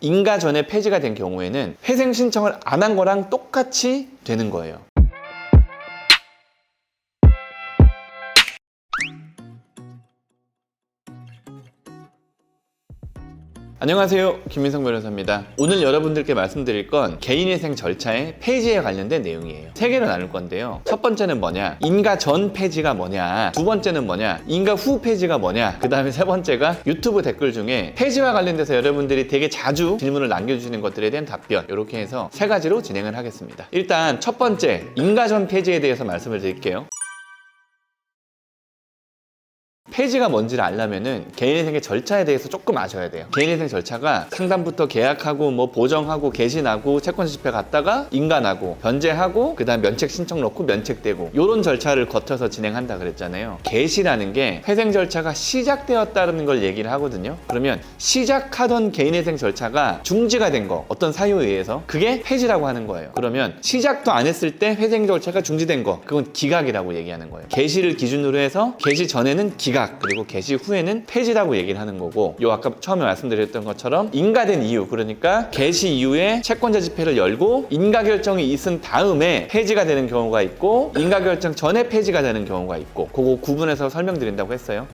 인가 전에 폐지가 된 경우에는 회생 신청을 안 한 거랑 똑같이 되는 거예요. 안녕하세요, 김민성 변호사입니다. 오늘 여러분들께 말씀드릴 건 개인회생 절차의 폐지에 관련된 내용이에요. 세 개로 나눌 건데요. 첫 번째는 뭐냐, 인가 전 폐지가 뭐냐, 두 번째는 뭐냐, 인가 후 폐지가 뭐냐, 그 다음에 세 번째가 유튜브 댓글 중에 폐지와 관련돼서 여러분들이 되게 자주 질문을 남겨주시는 것들에 대한 답변, 이렇게 해서 세 가지로 진행을 하겠습니다. 일단 첫 번째, 인가 전 폐지에 대해서 말씀을 드릴게요. 폐지가 뭔지를 알려면은 개인회생의 절차에 대해서 조금 아셔야 돼요. 개인회생 절차가 상담부터 계약하고 뭐 보정하고 개신하고 채권자 집회 갔다가 인가나고 변제하고 그 다음 면책 신청 넣고 면책되고 이런 절차를 거쳐서 진행한다 그랬잖아요. 개시라는 게 회생 절차가 시작되었다는 걸 얘기를 하거든요. 그러면 시작하던 개인회생 절차가 중지가 된 거, 어떤 사유에 의해서, 그게 폐지라고 하는 거예요. 그러면 시작도 안 했을 때 회생 절차가 중지된 거, 그건 기각이라고 얘기하는 거예요. 개시를 기준으로 해서 개시 전에는 기각, 그리고 개시 후에는 폐지라고 얘기를 하는 거고, 요 아까 처음에 말씀드렸던 것처럼 인가된 이유, 그러니까 개시 이후에 채권자 집회를 열고 인가 결정이 있은 다음에 폐지가 되는 경우가 있고, 인가 결정 전에 폐지가 되는 경우가 있고, 그거 구분해서 설명드린다고 했어요.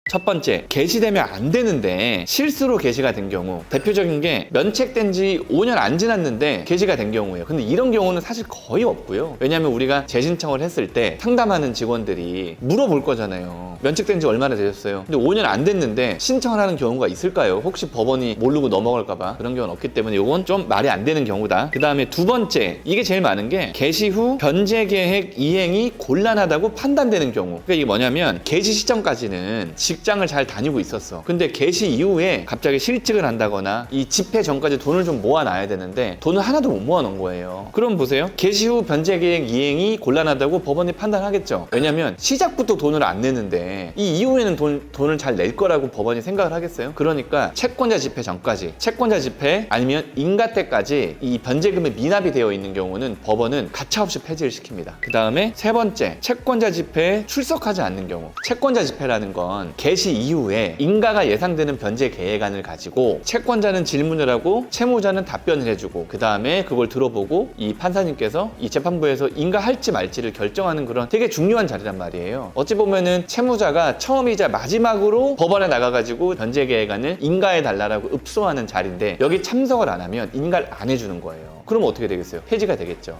첫 번째, 개시되면 안 되는데 실수로 개시가 된 경우, 대표적인 게 면책된 지 5년 안 지났는데 개시가 된 경우예요. 근데 이런 경우는 사실 거의 없고요. 왜냐하면 우리가 재신청을 했을 때 상담하는 직원들이 물어볼 거잖아요. 면책된 지 얼마나 되셨어요? 근데 5년 안 됐는데 신청을 하는 경우가 있을까요? 혹시 법원이 모르고 넘어갈까봐. 그런 경우는 없기 때문에 이건 좀 말이 안 되는 경우다. 그 다음에 두 번째, 이게 제일 많은 게 개시 후 변제 계획 이행이 곤란하다고 판단되는 경우. 그러니까 이게 뭐냐면 개시 시점까지는 직장을 잘 다니고 있었어. 근데 개시 이후에 갑자기 실직을 한다거나 이 집회 전까지 돈을 좀 모아놔야 되는데 돈을 하나도 못 모아놓은 거예요. 그럼 보세요. 개시 후 변제 계획 이행이 곤란하다고 법원이 판단하겠죠. 왜냐면 시작부터 돈을 안 내는데 이 이후에는 돈을 잘 낼 거라고 법원이 생각을 하겠어요. 그러니까 채권자 집회 전까지, 채권자 집회 아니면 인가 때까지 이 변제금이 미납이 되어 있는 경우는 법원은 가차없이 폐지를 시킵니다. 그 다음에 세 번째, 채권자 집회에 출석하지 않는 경우. 채권자 집회라는 건 개시 이후에 인가가 예상되는 변제 계획안을 가지고 채권자는 질문을 하고 채무자는 답변을 해주고, 그 다음에 그걸 들어보고 이 판사님께서 이 재판부에서 인가할지 말지를 결정하는 그런 되게 중요한 자리란 말이에요. 어찌 보면은 채무자가 처음이자 마지막으로 법원에 나가가지고 변제 계획안을 인가해달라고 읍소하는 자리인데, 여기 참석을 안 하면 인가를 안 해주는 거예요. 그럼 어떻게 되겠어요? 폐지가 되겠죠.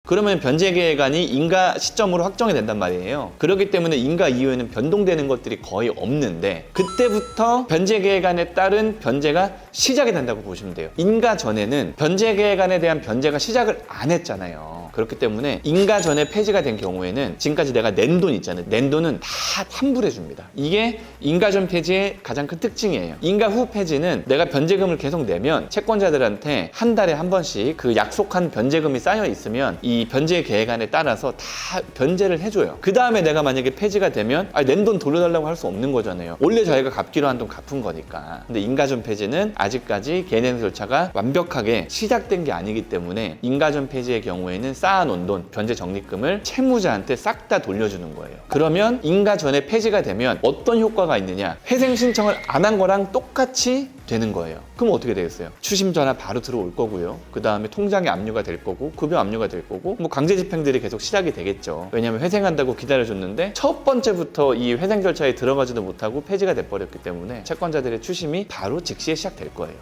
그러면 변제 계획안이 인가 시점으로 확정이 된단 말이에요. 그렇기 때문에 인가 이후에는 변동되는 것들이 거의 없는데, 그때부터 변제 계획안에 따른 변제가 시작이 된다고 보시면 돼요. 인가 전에는 변제 계획안에 대한 변제가 시작을 안 했잖아요. 그렇기 때문에 인가 전에 폐지가 된 경우에는 지금까지 내가 낸 돈 있잖아요. 낸 돈은 다 환불해 줍니다. 이게 인가 전 폐지의 가장 큰 특징이에요. 인가 후 폐지는 내가 변제금을 계속 내면 채권자들한테 한 달에 한 번씩 그 약속한 변제금이 쌓여 있으면 이 변제 계획안에 따라서 다 변제를 해줘요. 그 다음에 내가 만약에 폐지가 되면 낸 돈 돌려달라고 할 수 없는 거잖아요. 원래 자기가 갚기로 한 돈 갚은 거니까. 근데 인가 전 폐지는 아직까지 개인회생 절차가 완벽하게 시작된 게 아니기 때문에 인가 전 폐지의 경우에는 쌓아놓은 돈, 변제 적립금을 채무자한테 싹 다 돌려주는 거예요. 그러면 인가 전에 폐지가 되면 어떤 효과가 있느냐, 회생 신청을 안 한 거랑 똑같이 되는 거예요. 그럼 어떻게 되겠어요? 추심 전화 바로 들어올 거고요. 그 다음에 통장에 압류가 될 거고, 급여 압류가 될 거고, 뭐 강제 집행들이 계속 시작이 되겠죠. 왜냐하면 회생한다고 기다려줬는데 첫 번째부터 이 회생 절차에 들어가지도 못하고 폐지가 돼버렸기 때문에 채권자들의 추심이 바로 즉시에 시작될 거예요.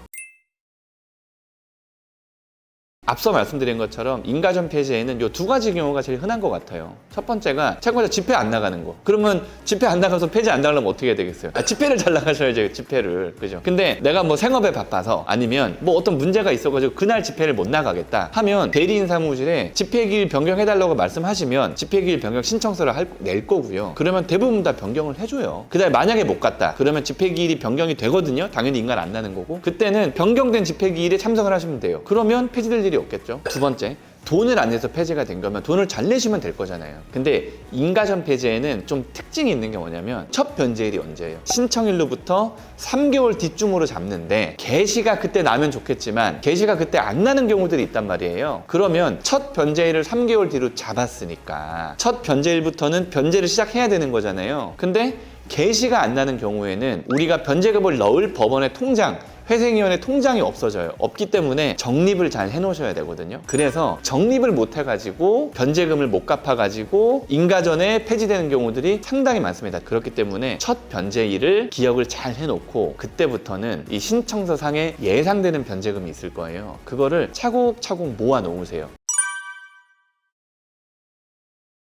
앞서 말씀드린 것처럼 인가 전 폐지에는 이 두 가지 경우가 제일 흔한 것 같아요. 첫 번째가 채권자 집회 안 나가는 거. 그러면 집회 안 나가서 폐지 안 나가려면 어떻게 해야 되겠어요? 집회를 잘 나가셔야죠, 집회를. 그죠? 근데 내가 뭐 생업에 바빠서 아니면 뭐 어떤 문제가 있어가지고 그날 집회를 못 나가겠다 하면 대리인 사무실에 집회기일 변경해달라고 말씀하시면 집회기일 변경 신청서를 낼 거고요. 그러면 대부분 다 변경을 해줘요. 그 다음에 만약에 못 갔다 그러면 집회기일이 변경이 되거든요. 당연히 인가는 안 나는 거고, 그때는 변경된 집회기일에 참석을 하시면 돼요. 그러면 폐지될 일이 없겠죠. 두 번째, 돈을 안 내서 폐지가 된 거면 돈을 잘 내시면 될 거잖아요. 근데 인가전 폐지에는 좀 특징이 있는 게 뭐냐면 첫 변제일이 언제예요? 신청일로부터 3개월 뒤쯤으로 잡는데 개시가 그때 나면 좋겠지만 개시가 그때 안 나는 경우들이 있단 말이에요. 그러면 첫 변제일을 3개월 뒤로 잡았으니까 첫 변제일부터는 변제를 시작해야 되는 거잖아요. 근데 개시가 안 나는 경우에는 우리가 변제금을 넣을 법원의 통장, 회생위원회 통장이 없어져요. 없기 때문에 적립을 잘 해놓으셔야 되거든요. 그래서 적립을 못 해가지고 변제금을 못 갚아가지고 인가전에 폐지되는 경우들이 상당히 많습니다. 그렇기 때문에 첫 변제일을 기억을 잘 해놓고 그때부터는 이 신청서 상에 예상되는 변제금이 있을 거예요. 그거를 차곡차곡 모아 놓으세요.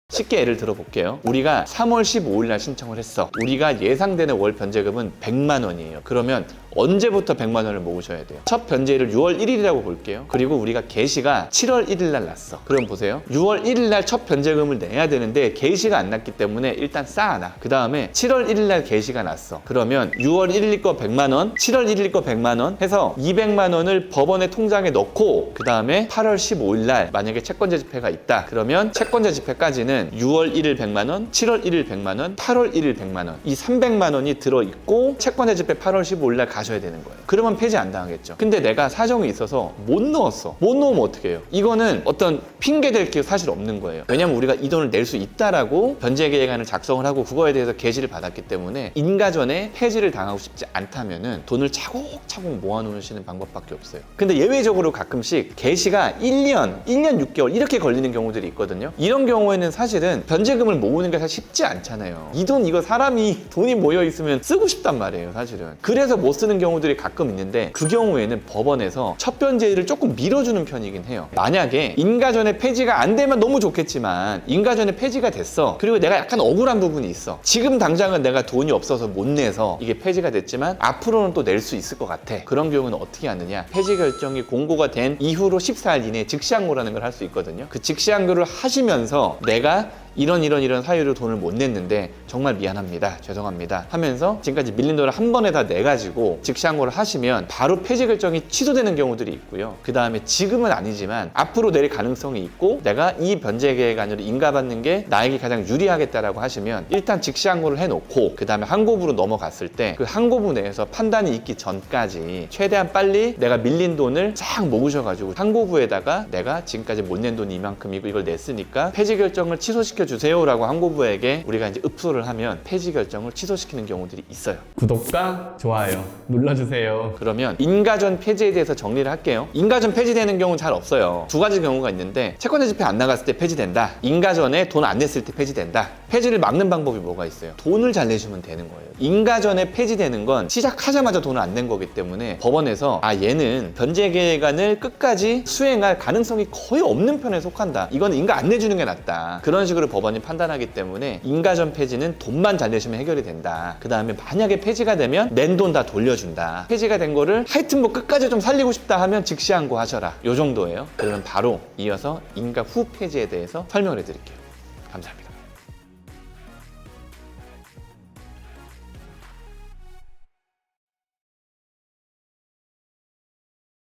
쉽게 예를 들어 볼게요. 우리가 3월 15일 날 신청을 했어. 우리가 예상되는 월 변제금은 100만 원이에요. 그러면 언제부터 100만 원을 모으셔야 돼요? 첫 변제일을 6월 1일이라고 볼게요. 그리고 우리가 개시가 7월 1일 날 났어. 그럼 보세요. 6월 1일 날 첫 변제금을 내야 되는데 개시가 안 났기 때문에 일단 쌓아놔. 그 다음에 7월 1일 날 개시가 났어. 그러면 6월 1일 거 100만 원, 7월 1일 거 100만 원 해서 200만 원을 법원의 통장에 넣고 그 다음에 8월 15일 날 만약에 채권자 집회가 있다. 그러면 채권자 집회까지는 6월 1일 100만 원, 7월 1일 100만 원, 8월 1일 100만 원. 이 300만 원이 들어있고 채권자 집회 8월 15일 날 가셔야 되는 거예요. 그러면 폐지 안 당하겠죠. 근데 내가 사정이 있어서 못 넣었어. 못 넣으면 어떻게 해요? 이거는 어떤 핑계 댈 게 사실 없는 거예요. 왜냐면 우리가 이 돈을 낼 수 있다라고 변제계획안을 작성을 하고 그거에 대해서 게시를 받았기 때문에 인가전에 폐지를 당하고 싶지 않다면은 돈을 차곡차곡 모아놓으시는 방법밖에 없어요. 근데 예외적으로 가끔씩 게시가 1년 6개월 이렇게 걸리는 경우들이 있거든요. 이런 경우에는 사실은 변제금을 모으는 게 사실 쉽지 않잖아요. 이 돈 이거 사람이 돈이 모여 있으면 쓰고 싶단 말이에요, 사실은. 그래서 못 쓰는 경우들이 가끔 있는데 그 경우에는 법원에서 첫 변제일을 조금 밀어주는 편이긴 해요. 만약에 인가전에 폐지가 안 되면 너무 좋겠지만 인가전에 폐지가 됐어. 그리고 내가 약간 억울한 부분이 있어. 지금 당장은 내가 돈이 없어서 못 내서 이게 폐지가 됐지만 앞으로는 또 낼 수 있을 것 같아. 그런 경우는 어떻게 하느냐? 폐지 결정이 공고가 된 이후로 14일 이내에 즉시항고라는 걸 할 수 있거든요. 그 즉시항고를 하시면서 내가 이런 사유로 돈을 못 냈는데 정말 미안합니다. 죄송합니다. 하면서 지금까지 밀린 돈을 한 번에 다 내가지고 즉시항고를 하시면 바로 폐지 결정이 취소되는 경우들이 있고요. 그 다음에 지금은 아니지만 앞으로 내릴 가능성이 있고 내가 이 변제계획안으로 인가받는 게 나에게 가장 유리하겠다라고 하시면 일단 즉시항고를 해놓고 그 다음에 항고부로 넘어갔을 때 그 항고부 내에서 판단이 있기 전까지 최대한 빨리 내가 밀린 돈을 싹 모으셔가지고 항고부에다가 내가 지금까지 못 낸 돈이 이만큼이고 이걸 냈으니까 폐지 결정을 취소시켜 주세요라고 항고부에게 우리가 이제 읍소를 하면 폐지 결정을 취소시키는 경우들이 있어요. 구독과 좋아요 눌러주세요. 그러면 인가전 폐지에 대해서 정리를 할게요. 인가전 폐지되는 경우는 잘 없어요. 두 가지 경우가 있는데 채권자 집회 안 나갔을 때 폐지된다. 인가전에 돈 안 냈을 때 폐지된다. 폐지를 막는 방법이 뭐가 있어요? 돈을 잘 내시면 되는 거예요. 인가전에 폐지되는 건 시작하자마자 돈을 안 낸 거기 때문에 법원에서 얘는 변제계획안을 끝까지 수행할 가능성이 거의 없는 편에 속한다. 이건 인가 안 내주는 게 낫다. 그런 식으로 법원이 판단하기 때문에 인가전 폐지는 돈만 잘 내시면 해결이 된다. 그 다음에 만약에 폐지가 되면 낸 돈 다 돌려준다. 폐지가 된 거를 하여튼 뭐 끝까지 좀 살리고 싶다 하면 즉시항고 하셔라. 요 정도예요. 그러면 바로 이어서 인가 후 폐지에 대해서 설명을 해드릴게요. 감사합니다.